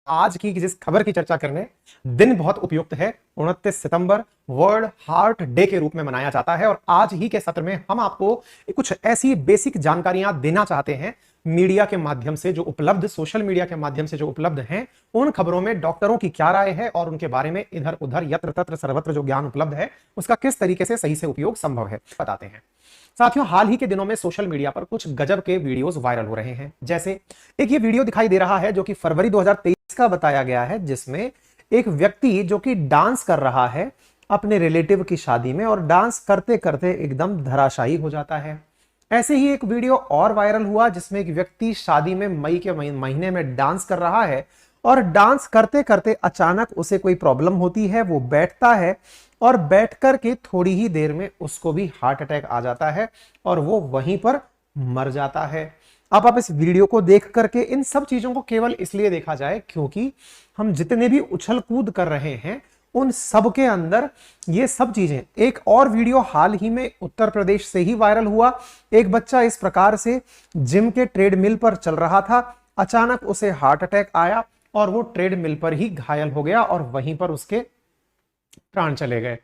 आज की जिस खबर की चर्चा करने, दिन बहुत उपयुक्त है। 29 सितंबर वर्ल्ड हार्ट डे के रूप में मनाया जाता है और आज ही के सत्र में हम आपको कुछ ऐसी बेसिक जानकारियां देना चाहते हैं मीडिया के माध्यम से जो उपलब्ध, सोशल मीडिया के माध्यम से जो उपलब्ध हैं, उन खबरों में डॉक्टरों की क्या राय है और उनके बारे में इधर उधर यत्र तत्र सर्वत्र जो ज्ञान उपलब्ध है उसका किस तरीके से सही से उपयोग संभव है बताते हैं। साथियों, हाल ही के दिनों में सोशल मीडिया पर कुछ गजब के वीडियोस वायरल हो रहे हैं। जैसे एक ये वीडियो दिखाई दे रहा है जो कि फरवरी 2023 का बताया गया है, जिसमें एक व्यक्ति जो कि डांस कर रहा है अपने रिलेटिव की शादी में और डांस करते करते एकदम धराशायी हो जाता है। ऐसे ही एक वीडियो और वायरल हुआ जिसमें एक व्यक्ति शादी में मई के महीने में डांस कर रहा है और डांस करते करते अचानक उसे कोई प्रॉब्लम होती है, वो बैठता है और बैठ कर के थोड़ी ही देर में उसको भी हार्ट अटैक आ जाता है और वो वहीं पर मर जाता है। अब आप इस वीडियो को देख करके इन सब चीजों को केवल इसलिए देखा जाए क्योंकि हम जितने भी उछल कूद कर रहे हैं उन सब के अंदर ये सब चीजें। एक और वीडियो हाल ही में उत्तर प्रदेश से ही वायरल हुआ। एक बच्चा इस प्रकार से जिम के ट्रेडमिल पर चल रहा था, अचानक उसे हार्ट अटैक आया और वो ट्रेडमिल पर ही घायल हो गया और वहीं पर उसके प्राण चले गए।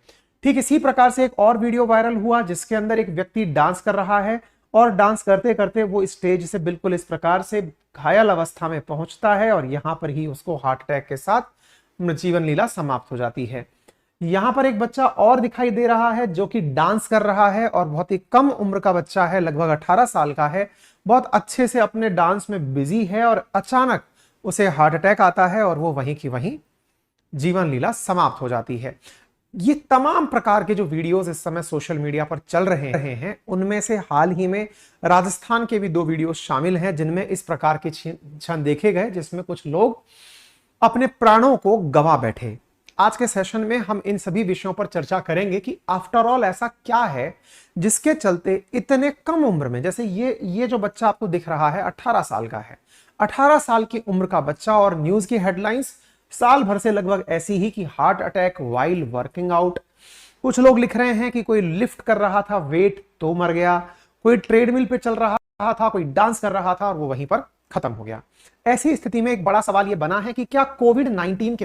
ठीक इसी प्रकार से एक और वीडियो वायरल हुआ जिसके अंदर एक व्यक्ति डांस कर रहा है और डांस करते करते वो स्टेज से बिल्कुल इस प्रकार से घायल अवस्था में पहुंचता है और यहां पर ही उसको हार्ट अटैक के साथ जीवन लीला समाप्त हो जाती है। यहां पर एक बच्चा और दिखाई दे रहा है जो कि डांस कर रहा है और बहुत ही कम उम्र का बच्चा है, लगभग 18 साल का है, बहुत अच्छे से अपने डांस में बिजी है और अचानक उसे हार्ट अटैक आता है और वो वहीं की वहीं जीवन लीला समाप्त हो जाती है। ये तमाम प्रकार के जो वीडियोस इस समय सोशल मीडिया पर चल रहे हैं उनमें से हाल ही में राजस्थान के भी 2 वीडियोस शामिल हैं जिनमें इस प्रकार के क्षण देखे गए जिसमें कुछ लोग अपने प्राणों को गंवा बैठे। आज के सेशन में हम इन सभी विषयों पर चर्चा करेंगे कि आफ्टर ऑल ऐसा क्या है जिसके चलते इतने कम उम्र में, जैसे ये जो बच्चा आपको दिख रहा है 18 साल का है, 18 साल की उम्र का बच्चा, और न्यूज की हेडलाइंस साल भर से लगभग ऐसी ही कि heart attack while working out. कुछ लोग लिख रहे हैं कि कोई लिफ्ट कर रहा था वेट तो मर गया, कोई ट्रेडमिल पे चल रहा था, कोई डांस कर रहा था और वो वहीं पर खत्म हो गया। ऐसी स्थिति में एक बड़ा सवाल यह बना है कि क्या कोविड-19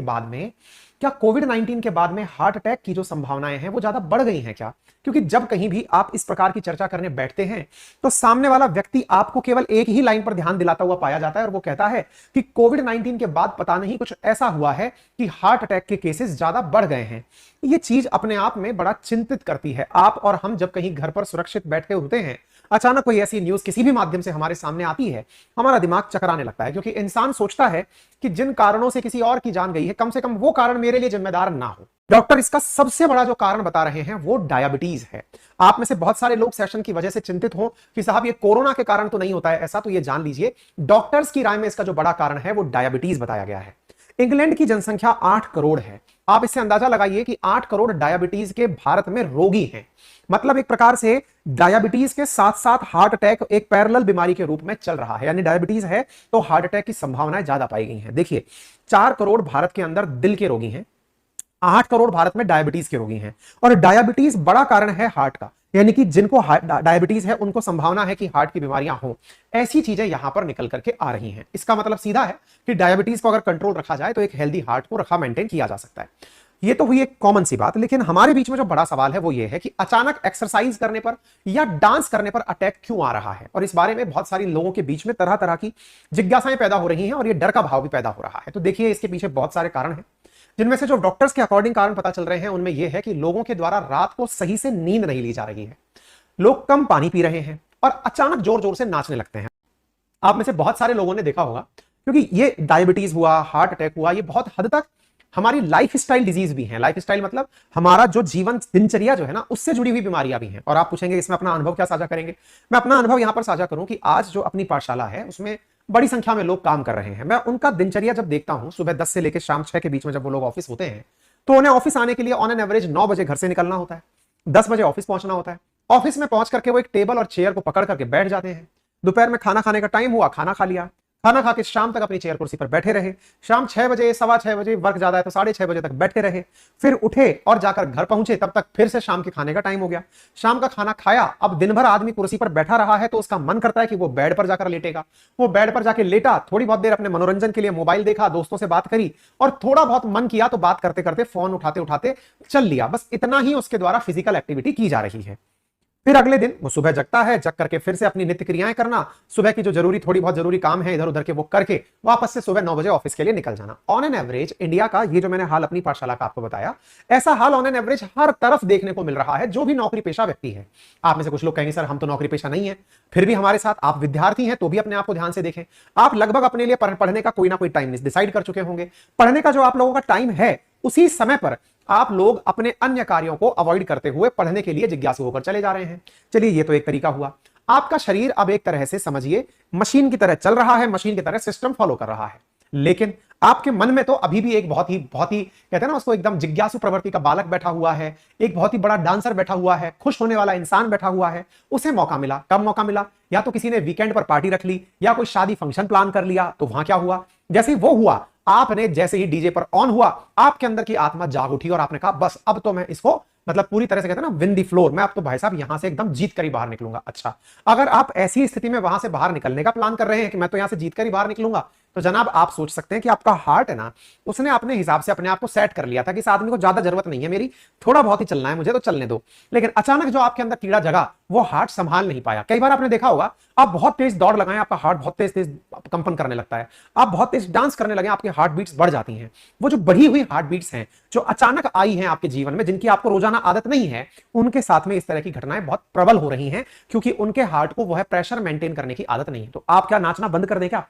के बाद में हार्ट अटैक की जो संभावनाएं हैं वो ज्यादा बढ़ गई हैं क्या? क्योंकि जब कहीं भी आप इस प्रकार की चर्चा करने बैठते हैं तो सामने वाला व्यक्ति आपको केवल एक ही लाइन पर ध्यान दिलाता हुआ पाया जाता है और वो कहता है कि कोविड-19 के बाद पता नहीं कुछ ऐसा हुआ है कि हार्ट अटैक के केसेस ज्यादा बढ़ गए हैं। ये चीज अपने आप में बड़ा चिंतित करती है। आप और हम जब कहीं घर पर सुरक्षित बैठे होते हैं, अचानक कोई ऐसी न्यूज किसी भी माध्यम से हमारे सामने आती है, हमारा दिमाग चकराने लगता है क्योंकि इंसान सोचता है कि जिन कारणों से किसी और की जान गई है, कम से कम वो कारण मेरे लिए जिम्मेदार ना हो। डॉक्टर इसका सबसे बड़ा जो कारण बता रहे हैं वो डायबिटीज है। आप में से बहुत सारे लोग सेशन की वजह से चिंतित हो कि साहब ये कोरोना के कारण तो नहीं होता है ऐसा, तो ये जान लीजिए डॉक्टर्स की राय में इसका जो बड़ा कारण है वो डायबिटीज बताया गया है। इंग्लैंड की जनसंख्या 8 करोड़ है। आप इससे अंदाजा लगाइए कि 8 करोड़ डायबिटीज के भारत में रोगी हैं। मतलब एक प्रकार से डायबिटीज के साथ साथ हार्ट अटैक एक पैरेलल बीमारी के रूप में चल रहा है, यानी डायबिटीज है तो हार्ट अटैक की संभावनाएं ज्यादा पाई गई हैं। देखिए, 4 करोड़ भारत के अंदर दिल के रोगी हैं, 8 करोड़ भारत में डायबिटीज के रोगी हैं और डायबिटीज बड़ा कारण है हार्ट का, यानी कि जिनको डायबिटीज है उनको संभावना है कि हार्ट की बीमारियां हो। ऐसी चीजें यहां पर निकल करके आ रही हैं। इसका मतलब सीधा है कि डायबिटीज को अगर कंट्रोल रखा जाए तो एक हेल्दी हार्ट को रखा मेंटेन किया जा सकता है। ये तो हुई एक कॉमन सी बात, लेकिन हमारे बीच में जो बड़ा सवाल है वो ये है कि अचानक एक्सरसाइज करने पर या डांस करने पर अटैक क्यों आ रहा है, और इस बारे में बहुत सारी लोगों के बीच में तरह तरह की जिज्ञासाएं पैदा हो रही हैं और ये डर का भाव भी पैदा हो रहा है। तो देखिए, इसके पीछे बहुत सारे कारण हैं जिनमें से जो डॉक्टर्स के अकॉर्डिंग कारण पता चल रहे हैं उनमें यह है कि लोगों के द्वारा रात को सही से नींद नहीं ली जा रही है, लोग कम पानी पी रहे हैं और अचानक जोर जोर से नाचने लगते हैं। आप में से बहुत सारे लोगों ने देखा होगा, क्योंकि ये डायबिटीज हुआ, हार्ट अटैक हुआ, ये बहुत हद तक हमारी लाइफस्टाइल डिजीज भी है। लाइफस्टाइल मतलब हमारा जो जीवन दिनचर्या जो है ना, उससे जुड़ी हुई बीमारियां भी हैं। और आप पूछेंगे इसमें अपना अनुभव क्या साझा करेंगे? मैं अपना अनुभव यहां पर साझा करूं कि आज जो अपनी पाठशाला है उसमें बड़ी संख्या में लोग काम कर रहे हैं। मैं उनका दिनचर्या जब देखता हूं, सुबह 10 से लेकर शाम 6 के बीच में जब वो लोग ऑफिस होते हैं तो उन्हें ऑफिस आने के लिए ऑन एन एवरेज 9 बजे घर से निकलना होता है, 10 बजे ऑफिस पहुंचना होता है। ऑफिस में पहुंच करके वो एक टेबल और चेयर को पकड़ करके बैठ जाते हैं। दोपहर में खाना खाने का टाइम हुआ, खाना खा लिया, खाना खा के शाम तक अपनी चेयर कुर्सी पर बैठे रहे, शाम 6 बजे 6:15 बजे वर्क ज्यादा है तो 6:30 बजे तक बैठे रहे, फिर उठे और जाकर घर पहुंचे, तब तक फिर से शाम के खाने का टाइम हो गया, शाम का खाना खाया। अब दिन भर आदमी कुर्सी पर बैठा रहा है तो उसका मन करता है कि वो बेड पर जाकर लेटेगा, वो बेड पर जाके लेटा, थोड़ी बहुत देर अपने मनोरंजन के लिए मोबाइल देखा, दोस्तों से बात करी, और थोड़ा बहुत मन किया तो बात करते करते फोन उठाते उठाते चल लिया। बस इतना ही उसके द्वारा फिजिकल एक्टिविटी की जा रही है। फिर अगले दिन वो सुबह जगता है, जग करके फिर से अपनी नित्य क्रियाएं करना, सुबह की जो थोड़ी बहुत जरूरी काम है इधर उधर के वो करके वापस से सुबह 9 बजे ऑफिस के लिए निकल जाना। ऑन एन एवरेज इंडिया का ये जो मैंने हाल अपनी पाठशाला का आपको बताया, ऐसा हाल ऑन एन एवरेज हर तरफ देखने को मिल रहा है जो भी नौकरी पेशा व्यक्ति है। आप में से कुछ लोग कहेंगे सर हम तो नौकरी पेशा नहीं है, फिर भी हमारे साथ आप विद्यार्थी हैं तो भी अपने आप को ध्यान से देखें। आप लगभग अपने लिए पढ़ने का कोई ना कोई टाइम डिसाइड कर चुके होंगे। पढ़ने का जो आप लोगों का टाइम है उसी समय पर आप लोग अपने अन्य कार्यों को अवॉइड करते हुए पढ़ने के लिए जिज्ञासु होकर चले जा रहे हैं। चलिए ये तो एक तरीका हुआ। आपका शरीर अब एक तरह से समझिए मशीन की तरह चल रहा है, मशीन की तरह सिस्टम फॉलो कर रहा है, लेकिन आपके मन में तो अभी भी एक बहुत ही कहते हैं ना उसको एकदम जिज्ञासु प्रवृत्ति का बालक बैठा हुआ है, एक बहुत ही बड़ा डांसर बैठा हुआ है, खुश होने वाला इंसान बैठा हुआ है। उसे मौका मिला, कब मौका मिला? या तो किसी ने वीकेंड पर पार्टी रख ली या कोई शादी फंक्शन प्लान कर लिया, तो वहां क्या हुआ? जैसे ही वो हुआ, आपने जैसे ही डीजे पर ऑन हुआ, आपके अंदर की आत्मा जाग उठी और आपने कहा बस अब तो मैं इसको मतलब पूरी तरह से कहते हैं ना विन दी फ्लोर, मैं अब तो भाई साहब यहां से एकदम जीत कर ही बाहर निकलूंगा। अच्छा, अगर आप ऐसी स्थिति में वहां से बाहर निकलने का प्लान कर रहे हैं कि मैं तो यहां से जीत कर ही बाहर निकलूंगा, तो जनाब आप सोच सकते हैं कि आपका हार्ट है ना, उसने अपने हिसाब से अपने आप को सेट कर लिया था कि इस आदमी को ज्यादा जरूरत नहीं है मेरी, थोड़ा बहुत ही चलना है मुझे तो चलने दो। लेकिन अचानक जो आपके अंदर कीड़ा जगा वो हार्ट संभाल नहीं पाया। कई बार आपने देखा होगा, आप बहुत तेज दौड़ लगाएं, आपका हार्ट बहुत तेज तेज कंपन करने लगता है, आप बहुत तेज डांस करने लगे, आपकी हार्ट बीट्स बढ़ जाती हैं। वो जो बढ़ी हुई हार्ट बीट्स हैं जो अचानक आई हैं आपके जीवन में, जिनकी आपको रोजाना आदत नहीं है, उनके साथ में इस तरह की घटनाएं बहुत प्रबल हो रही हैं, क्योंकि उनके हार्ट को वह प्रेशर मेंटेन करने की आदत नहीं है। तो आप क्या नाचना बंद कर दें क्या,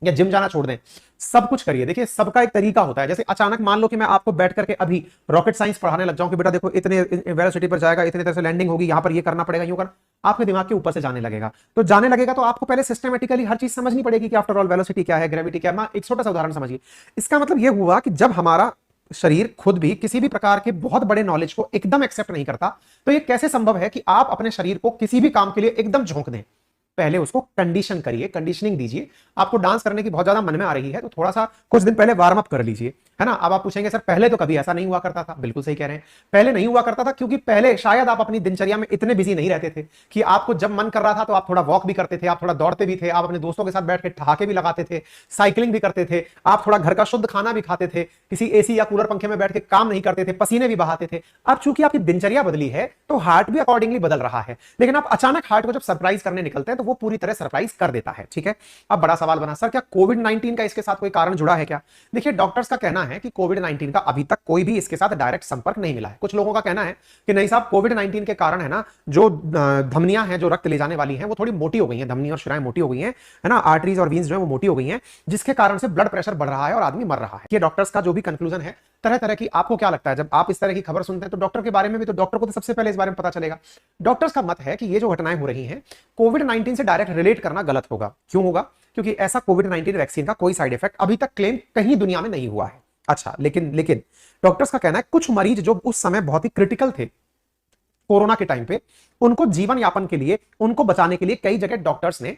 या जिम जाना छोड़ दें? सब कुछ करिए। देखिए सबका एक तरीका होता है। जैसे अचानक मान लो कि मैं आपको बैठ करके अभी रॉकेट साइंस पढ़ाने लग जाऊं कि बेटा देखो इतने वेलोसिटी पर जाएगा, इतने तरह से लैंडिंग होगी, यहां पर ये करना पड़ेगा, यूं कर, आपके दिमाग के ऊपर से जाने लगेगा। तो जाने लगेगा तो आपको पहले सिस्टमेटिकली हर चीज समझनी पड़ेगी कि आफ्टर ऑल वेलोसिटी क्या है, ग्रेविटी क्या है। मैं एक छोटा सा उदाहरण समझिए। इसका मतलब यह हुआ कि जब हमारा शरीर खुद भी किसी भी प्रकार के बहुत बड़े नॉलेज को एकदम एक्सेप्ट नहीं करता, तो ये कैसे संभव है कि आप अपने शरीर को किसी भी काम के लिए एकदम झोंक दें? पहले उसको कंडीशन करिए, कंडीशनिंग दीजिए। आपको डांस करने की बहुत ज्यादा मन में आ रही है तो थोड़ा सा कुछ दिन पहले वार्म अप कर लीजिए, है ना। अब आप पूछेंगे सर पहले तो कभी ऐसा नहीं हुआ करता था। बिल्कुल सही कह रहे हैं, पहले नहीं हुआ करता था क्योंकि पहले शायद आप अपनी दिनचर्या में इतने बिजी नहीं रहते थे कि आपको जब मन कर रहा था तो आप थोड़ा वॉक भी करते थे, आप थोड़ा दौड़ते भी थे, आप अपने दोस्तों के साथ बैठ के ठहाके भी लगाते थे, साइकिलिंग भी करते थे, आप थोड़ा घर का शुद्ध खाना भी खाते थे, किसी एसी या कूलर पंखे में बैठ के काम नहीं करते थे, पसीने भी बहाते थे। अब चूंकि आपकी दिनचर्या बदली है तो हार्ट भी अकॉर्डिंगली बदल रहा है। लेकिन आप अचानक हार्ट को जब सरप्राइज करने निकलते हैं तो वो पूरी तरह सरप्राइज कर देता है। ठीक है, अब बड़ा सवाल बना, सर क्या कोविड-19 का इसके साथ कोई कारण जुड़ा है क्या? देखिए डॉक्टर्स का कहना है कि कोविड-19 का अभी तक कोई भी इसके साथ डायरेक्ट संपर्क नहीं मिला है। कुछ लोगों का कहना है कि नहीं साहब कोविड-19 के कारण है ना जो धमनियां हैं जो रक्त ले जाने वाली हैं वो थोड़ी मोटी हो गई हैं, धमनियां और शिराएं मोटी हो गई हैं, है ना, आर्टरीज और वीन्स जो है वो मोटी हो गई हैं, जिसके कारण से ब्लड प्रेशर बढ़ रहा है और आदमी मर रहा है। ये डॉक्टर्स का जो भी कंक्लूजन है तरह तरह की। आपको क्या लगता है जब आप इस तरह की खबर सुनते हैं तो डॉक्टर के बारे में भी तो डॉक्टर को तो सबसे पहले इस बारे में पता चलेगा। डॉक्टर्स का मत है कि ये जो घटनाएं हो रही हैं कोविड-19 से डायरेक्ट रिलेट करना गलत होगा। क्यों होगा? क्योंकि ऐसा कोविड-19 वैक्सीन का कोई साइड इफेक्ट अभी तक क्लेम कहीं दुनिया में नहीं हुआ है। अच्छा, लेकिन डॉक्टर्स का कहना है कुछ मरीज जो उस समय बहुत ही क्रिटिकल थे कोरोना के टाइम पे, उनको जीवन यापन के लिए, उनको बचाने के लिए कई जगह डॉक्टर्स ने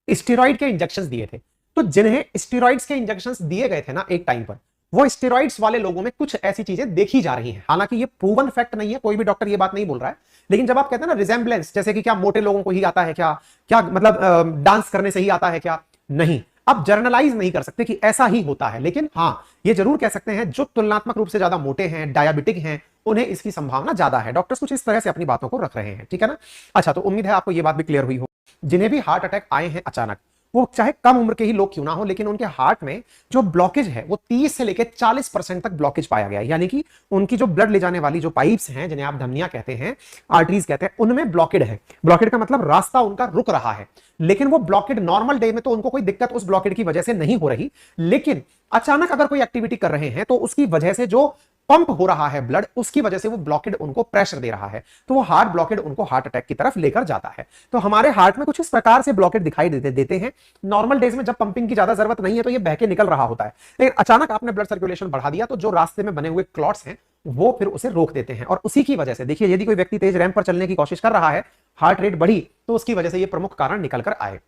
स्टेरॉइड के इंजेक्शंस दिए थे। तो जिन्हें स्टेरॉइड्स के इंजेक्शंस दिए गए थे ना एक टाइम पर, वो स्टेरॉइड्स वाले लोगों में कुछ ऐसी चीजें देखी जा रही हैं। हालांकि ये प्रूवन फैक्ट नहीं है, कोई भी डॉक्टर ये बात नहीं बोल रहा है, लेकिन जब आप कहते हैं ना रिजेम्बलेंस, जैसे कि क्या मोटे लोगों को ही आता है क्या, क्या मतलब डांस करने से ही आता है क्या? नहीं, आप जर्नलाइज नहीं कर सकते कि ऐसा ही होता है, लेकिन हाँ ये जरूर कह सकते हैं जो तुलनात्मक रूप से ज्यादा मोटे हैं, डायबिटिक हैं, उन्हें इसकी संभावना ज्यादा है। डॉक्टर्स कुछ इस तरह से अपनी बातों को रख रहे हैं। ठीक है ना। अच्छा, तो उम्मीद है आपको ये बात भी क्लियर हुई हो। जिन्हें भी हार्ट अटैक आए हैं अचानक, वो चाहे कम उम्र के ही लोग क्यों ना हो, लेकिन उनके हार्ट में जो ब्लॉकेज है वो 30 से लेकर 40% तक ब्लॉकेज पाया गया है। यानी कि उनकी जो ब्लड ले जाने वाली जो पाइप्स हैं, जिन्हें आप धमनियां कहते हैं, आर्टरीज कहते हैं, उनमें ब्लॉकेड है। ब्लॉकेड का मतलब रास्ता उनका रुक रहा है। लेकिन वो ब्लॉकेड नॉर्मल डे में तो उनको कोई दिक्कत उस ब्लॉकेड की वजह से नहीं हो रही, लेकिन अचानक अगर कोई एक्टिविटी कर रहे हैं तो उसकी वजह से जो पंप हो रहा है ब्लड, उसकी वजह से वो ब्लॉकेड उनको प्रेशर दे रहा है, तो वो हार्ट ब्लॉकेड उनको हार्ट अटैक की तरफ लेकर जाता है। तो हमारे हार्ट में कुछ इस प्रकार से ब्लॉकेड दिखाई देते हैं। नॉर्मल डेज में जब पंपिंग की ज्यादा जरूरत नहीं है तो ये बह के निकल रहा होता है, लेकिन अचानक आपने ब्लड सर्कुलेशन बढ़ा दिया तो जो रास्ते में बने हुए क्लॉट्स हैं वो फिर उसे रोक देते हैं। और उसी की वजह से देखिए, यदि कोई व्यक्ति तेज रैंप पर चलने की कोशिश कर रहा है, हार्ट रेट बढ़ी, तो उसकी वजह से ये प्रमुख कारण निकल कर आए।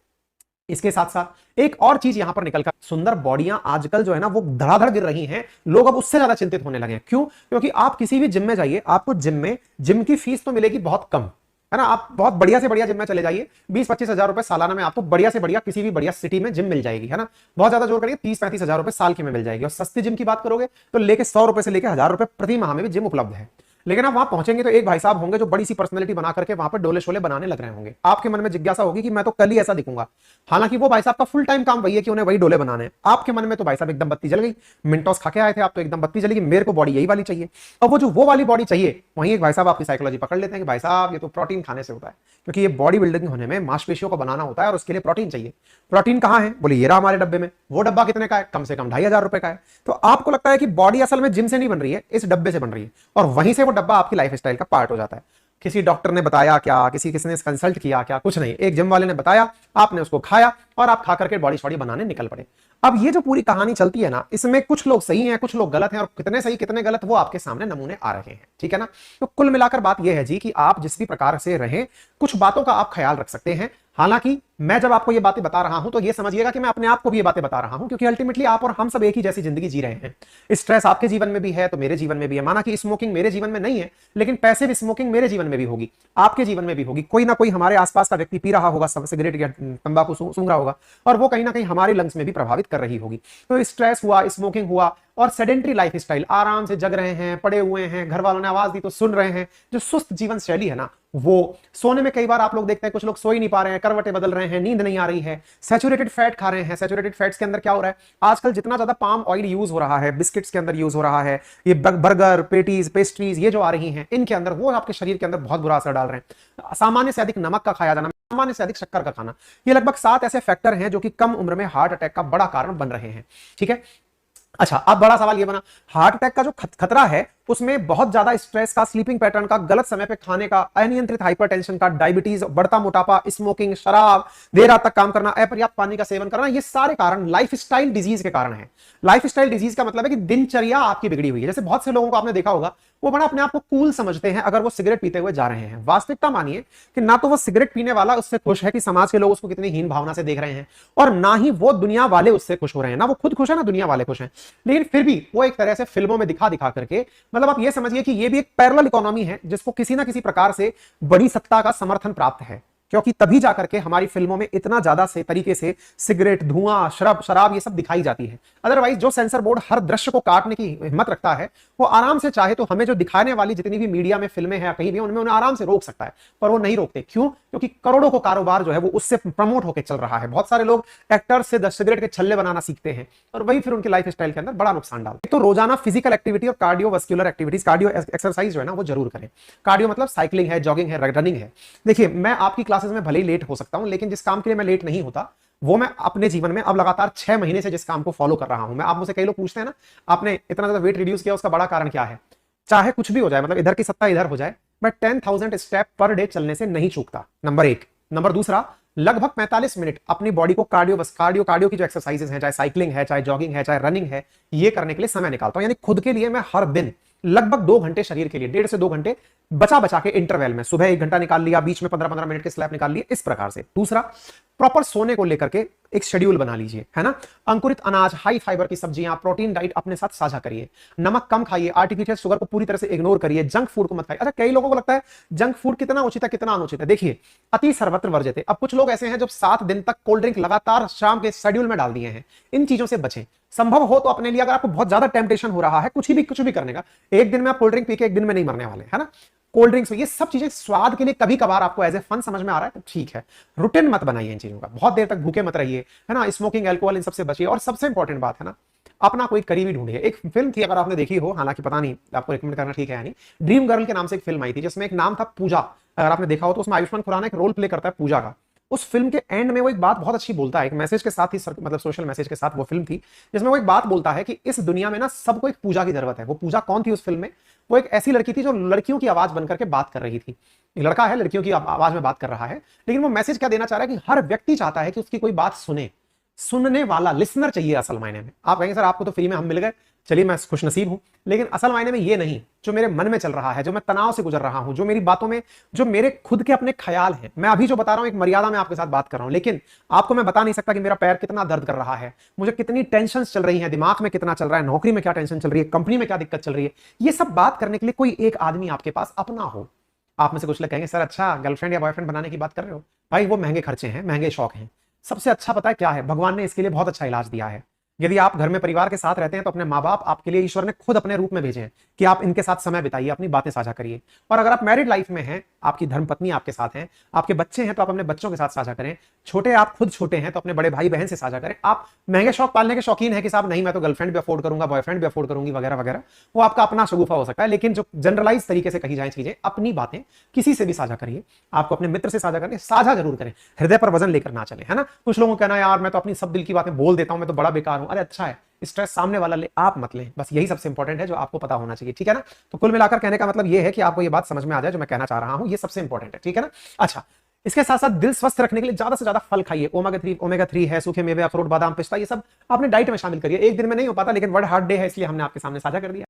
इसके साथ साथ एक और चीज यहां पर निकलकर, सुंदर बॉडियां आजकल जो है ना वो धड़ाधड़ गिर रही हैं, लोग अब उससे ज्यादा चिंतित होने लगे हैं। क्यों? क्योंकि आप किसी भी जिम में जाइए, आपको जिम की फीस तो मिलेगी बहुत कम, है ना। आप बहुत बढ़िया से बढ़िया जिम में चले जाइए, 20-25 हजार रुपए सालाना में आपको बढ़िया से बढ़िया किसी भी बढ़िया सिटी में जिम मिल जाएगी, है ना। बहुत ज्यादा जोर करिए, 30-35 हजार रुपए साल की में मिल जाएगी। और सस्ती जिम की बात करोगे तो लेके 100 रुपए से लेके 1000 रुपए प्रति माह में भी जिम उपलब्ध है। लेकिन आप वहां पहुंचेंगे तो एक भाई साहब होंगे जो बड़ी सी पर्सनैलिटी बना करके वहां पर डोले शोले बनाने लग रहे होंगे। आपके मन में जिज्ञासा होगी कि मैं तो कल ही ऐसा दिखूंगा। हालांकि वो भाई साहब का फुल टाइम काम वही है कि उन्हें वही डोले बनाने हैं। आपके मन में तो भाई साहब एकदम बत्ती जल गई, मिनटोस खा के आए थे आप तो एकदम बत्ती जलेगी, मेरे को बॉडी यही वाली चाहिए। और वो जो वो वाली बॉडी चाहिए, वहीं एक भाई साहब आपकी साइकोलॉजी पकड़ लेते हैं कि भाई साहब ये तो प्रोटीन खाने से होता है, क्योंकि ये बॉडी बिल्डिंग होने में मांसपेशियों को बनाना होता है और उसके लिए प्रोटीन चाहिए। प्रोटीन कहां है? बोले ये रहा हमारे डब्बे में। वो डब्बा कितने का है? कम से कम 2500 रुपए का है। तो आपको लगता है कि बॉडी असल में जिम से नहीं बन रही है, इस डब्बे से बन रही है, और वहीं से वो डब्बा आपकी लाइफ स्टाइल का पार्ट हो जाता है। किसी डॉक्टर ने बताया क्या, किसने कंसल्ट किया क्या? कुछ नहीं, एक जिम वाले ने बताया, आपने उसको खाया और आप खा करके बॉडी शॉडी बनाने निकल पड़े। अब ये जो पूरी कहानी चलती है ना, इसमें कुछ लोग सही हैं, कुछ लोग गलत हैं, और कितने सही कितने गलत वो आपके सामने नमूने आ रहे हैं, ठीक है ना। तो कुल मिलाकर बात यह है जी कि आप जिस भी प्रकार से रहें, कुछ बातों का आप ख्याल रख सकते हैं। हालांकि मैं जब आपको ये बातें बता रहा हूं तो ये समझिएगा कि मैं अपने आप को भी ये बातें बता रहा हूं, क्योंकि अल्टीमेटली आप और हम सब एक ही जैसी जिंदगी जी रहे हैं। स्ट्रेस आपके जीवन में भी है तो मेरे जीवन में भी है। माना कि स्मोकिंग मेरे जीवन में नहीं है, लेकिन पैसिव स्मोकिंग मेरे जीवन में भी होगी, आपके जीवन में भी होगी। कोई ना कोई हमारे आसपास का व्यक्ति पी रहा होगा, सिगरेट या तंबाकू सूंघ रहा होगा, और वो कहीं ना कहीं हमारे लंग्स में भी प्रभावित कर रही होगी। तो स्ट्रेस हुआ, स्मोकिंग हुआ, और सेडेंटरी लाइफ स्टाइल, आराम से जग रहे हैं, पड़े हुए हैं, घर वालों ने आवाज दी तो सुन रहे हैं, जो सुस्त जीवन शैली है ना, वो सोने में कई बार आप लोग देखते हैं कुछ लोग सो ही नहीं पा रहे हैं, करवटें बदल रहे हैं, नींद नहीं आ रही है, सैचुरेटेड फैट खा रहे हैं। सैचुरेटेड फैट्स के अंदर क्या हो रहा है? आजकल जितना ज्यादा पाम ऑयल यूज हो रहा है, बिस्किट्स के अंदर यूज हो रहा है, ये बर्गर, पेटीज, पेस्ट्रीज ये जो आ रही हैं, इनके अंदर वो आपके शरीर के अंदर बहुत बुरा असर डाल रहे हैं। सामान्य से अधिक नमक का खाया जाना, सामान्य से अधिक शक्कर का खाना, ये लगभग 7 ऐसे फैक्टर हैं जो कि कम उम्र में हार्ट अटैक का बड़ा कारण बन रहे हैं, ठीक है। अच्छा, अब बड़ा सवाल ये बना, हार्ट अटैक का जो खतरा है उसमें बहुत ज्यादा स्ट्रेस का, स्लीपिंग पैटर्न का, गलत समय पे खाने का, अनियंत्रित हाइपरटेंशन का, डायबिटीज, बढ़ता मोटापा, स्मोकिंग, शराब, देर रात तक काम करना, अपर्याप्त पानी का सेवन करना, ये सारे कारण लाइफस्टाइल डिजीज के कारण है। लाइफस्टाइल डिजीज का मतलब है कि दिनचर्या आपकी बिगड़ी हुई है। जैसे बहुत से लोगों को आपने देखा होगा, वो बड़ा अपने आप को कूल समझते हैं अगर वो सिगरेट पीते हुए जा रहे हैं। वास्तविकता मानिए कि ना तो वो सिगरेट पीने वाला उससे खुश है कि समाज के लोग उसको कितनी हीन भावना से देख रहे हैं, और ना ही वो दुनिया वाले उससे खुश हो रहे हैं। ना वो खुद खुश है ना दुनिया वाले खुश हैं, लेकिन फिर भी वो एक तरह से फिल्मों में दिखा दिखा करके, मतलब आप ये समझिए कि ये भी एक पैरेलल इकोनॉमी है जिसको किसी ना किसी प्रकार से बड़ी सत्ता का समर्थन प्राप्त है, क्योंकि तभी जाकर के हमारी फिल्मों में इतना ज्यादा से तरीके से सिगरेट, धुआं, शराब ये सब दिखाई जाती है। अदरवाइज जो सेंसर बोर्ड हर दृश्य को काटने की हिम्मत रखता है, वो आराम से चाहे तो हमें जो दिखाने वाली जितनी भी मीडिया में फिल्में हैं कहीं भी, उनमें उन्हें आराम से रोक सकता है, पर वो नहीं रोकते। क्यों? क्योंकि करोड़ों को कारोबार जो है वो उससे प्रमोट होकर चल रहा है। बहुत सारे लोग एक्टर्स से सिगरेट के छल्ले बनाना सीखते हैं, और वही फिर उनकी लाइफ स्टाइल के अंदर बड़ा नुकसान डालते हैं। तो रोजाना फिजिकल एक्टिविटी और कार्डियोवास्कुलर एक्टिविटीज, कार्डियो एक्सरसाइज जो है ना वो जरूर करें। कार्डियो मतलब साइकिलिंग है, जॉगिंग है, रनिंग है। देखिए, मैं आपकी क्लासेस में भले ही लेट हो सकता हूं, लेकिन जिस काम के लिए मैं लेट नहीं होता, वो मैं अपने जीवन में अब लगातार 6 महीने से जिस काम को फॉलो कर रहा हूं। मैं, आप मुझसे कई लोग पूछते हैं ना, आपने इतना ज्यादा वेट रिड्यूस किया, उसका बड़ा कारण क्या है? चाहे कुछ भी हो जाए, मतलब इधर की सत्ता इधर हो जाए, मैं 10,000 स्टेप पर डे चलने से नहीं चूकता, नंबर 1। नंबर दूसरा, लगभग 45 मिनट अपनी बॉडी को कार्डियो की जो एक्सरसाइजेस हैं, चाहे साइकिलिंग है, चाहे जॉगिंग है, चाहे रनिंग है, ये करने के लिए समय निकालता हूं। यानी खुद के लिए मैं हर दिन लगभग 2 घंटे शरीर के लिए, 1.5 से 2 घंटे बचा के इंटरवल में, सुबह 1 घंटा निकाल लिया, बीच में 15-15 मिनट के स्लैप निकाल लिए, इस प्रकार से। दूसरा, प्रॉपर सोने को लेकर के एक शेड्यूल बना लीजिए, है ना। अंकुरित अनाज, हाई फाइबर की सब्जियां, प्रोटीन डाइट अपने साथ साझा करिए, नमक कम खाइए, आर्टिफिशियल शुगर को पूरी तरह से इग्नोर करिए, जंक फूड को मत खाइए। अच्छा, कई लोगों को लगता है जंक फूड कितना उचित है कितना अनुचित है। देखिए, अति सर्वत्र वर्जित। अब कुछ लोग ऐसे हैं जो 7 दिन तक कोल्ड ड्रिंक लगातार शाम के शेड्यूल में डाल दिए हैं। इन चीजों से बचें। संभव हो तो अपने लिए, अगर आपको बहुत ज्यादा टेम्पटेशन हो रहा है कुछ भी करने का, एक दिन में आप कोल्ड ड्रिंक पी के एक दिन में नहीं मरने वाले, है ना। कोल्ड ड्रिंक्स, ये सब चीजें स्वाद के लिए कभी कभार आपको एज ए फन समझ में आ रहा है तो ठीक है, रूटीन मत बनाइए इन चीजों का। बहुत देर तक भूखे मत रहिए, है ना। स्मोकिंग, अल्कोहल, इन सबसे बचिए। और सबसे इंपॉर्टेंट बात है ना, अपना कोई करीबी ढूंढिए। एक फिल्म थी, अगर आपने देखी हो, हालांकि पता नहीं आपको रिकमेंड करना ठीक है या नहीं, ड्रीम गर्ल के नाम से एक फिल्म आई थी जिसमें एक नाम था पूजा। अगर आपने देखा हो तो उसमें आयुष्मान खुराना एक रोल प्ले करता है पूजा का। उस फिल्म के एंड में वो एक बात बहुत अच्छी बोलता है, एक मैसेज के साथ ही, मतलब सोशल मैसेज के साथ वो फिल्म थी, जिसमें वो एक बात बोलता है कि इस दुनिया में ना सबको एक पूजा की जरूरत है। वो पूजा कौन थी उस फिल्म में? वो एक ऐसी लड़की थी जो लड़कियों की आवाज बनकर के बात कर रही थी। एक लड़का है, लड़कियों की आवाज में बात कर रहा है, लेकिन वो मैसेज क्या देना चाह रहा है कि हर व्यक्ति चाहता है कि उसकी कोई बात सुने। सुनने वाला लिसनर चाहिए असल मायने में। आप कहेंगे सर आपको तो फ्री में हम मिल गए, चलिए मैं खुश नसीब हूं, लेकिन असल मायने में ये नहीं। जो मेरे मन में चल रहा है, जो मैं तनाव से गुजर रहा हूं, जो मेरी बातों में जो मेरे खुद के अपने ख्याल हैं, मैं अभी जो बता रहा हूं एक मर्यादा में आपके साथ बात कर रहा हूं, लेकिन आपको मैं बता नहीं सकता कि मेरा पैर कितना दर्द कर रहा है, मुझे कितनी टेंशन चल रही है, दिमाग में कितना चल रहा है, नौकरी में क्या टेंशन चल रही है, कंपनी में क्या दिक्कत चल रही है। ये सब बात करने के लिए कोई एक आदमी आपके पास अपना हो। आप में से कुछ लोग कहेंगे सर अच्छा गर्लफ्रेंड या बॉयफ्रेंड बनाने की बात कर रहे हो, भाई वो महंगे खर्चे हैं, महंगे शौक हैं। सबसे अच्छा पता है क्या है, भगवान ने इसके लिए बहुत अच्छा इलाज दिया है। यदि आप घर में परिवार के साथ रहते हैं तो अपने माँ बाप आपके लिए ईश्वर ने खुद अपने रूप में भेजे हैं कि आप इनके साथ समय बिताइए, अपनी बातें साझा करिए। और अगर आप मैरिड लाइफ में हैं, आपकी धर्मपत्नी आपके साथ हैं, आपके बच्चे हैं, तो आप अपने बच्चों के साथ साझा करें। छोटे आप खुद छोटे हैं तो अपने बड़े भाई बहन से साझा करें। आप महंगे शौक पालने के शौकीन है कि साहब नहीं मैं तो गर्लफ्रेंड भी अफोर्ड करूंगा, बॉयफ्रेंड भी अफोर्ड करूंगी वगैरह वगैरह, वो आपका अपना शगुफा हो सकता है। लेकिन जो जनरलाइज तरीके से कही जाए चीजें, अपनी बातें किसी से भी साझा करिए। आपको अपने मित्र से साझा करें, साझा जरूर करें, हृदय पर वजन लेकर ना चले, है ना। कुछ लोगों को कहना यार मैं तो अपनी सब दिल की बातें बोल देता हूं, मैं तो बड़ा बेकार हूं। अरे अच्छा है, स्ट्रेस सामने वाला ले, आप मत लें, बस यही सबसे इंपॉर्टेंट है जो आपको पता होना चाहिए, ठीक है ना। तो कुल मिलाकर कहने का मतलब ये है कि आपको ये बात समझ में आ जाए जो मैं कहना चाह रहा हूं, ये सबसे इंपॉर्टेंट है, ठीक है ना। अच्छा, इसके साथ साथ दिल स्वस्थ रखने के लिए ज्यादा से ज्यादा फल खाइए। ओमेगा 3 है, सूखे मेवे, अखरोट, बादाम, पिस्ता, ये सब आपने डाइट में शामिल करिए। एक दिन में नहीं हो पाता, लेकिन वर्ल्ड हार्ट डे है इसलिए हमने आपके सामने साझा कर दिया।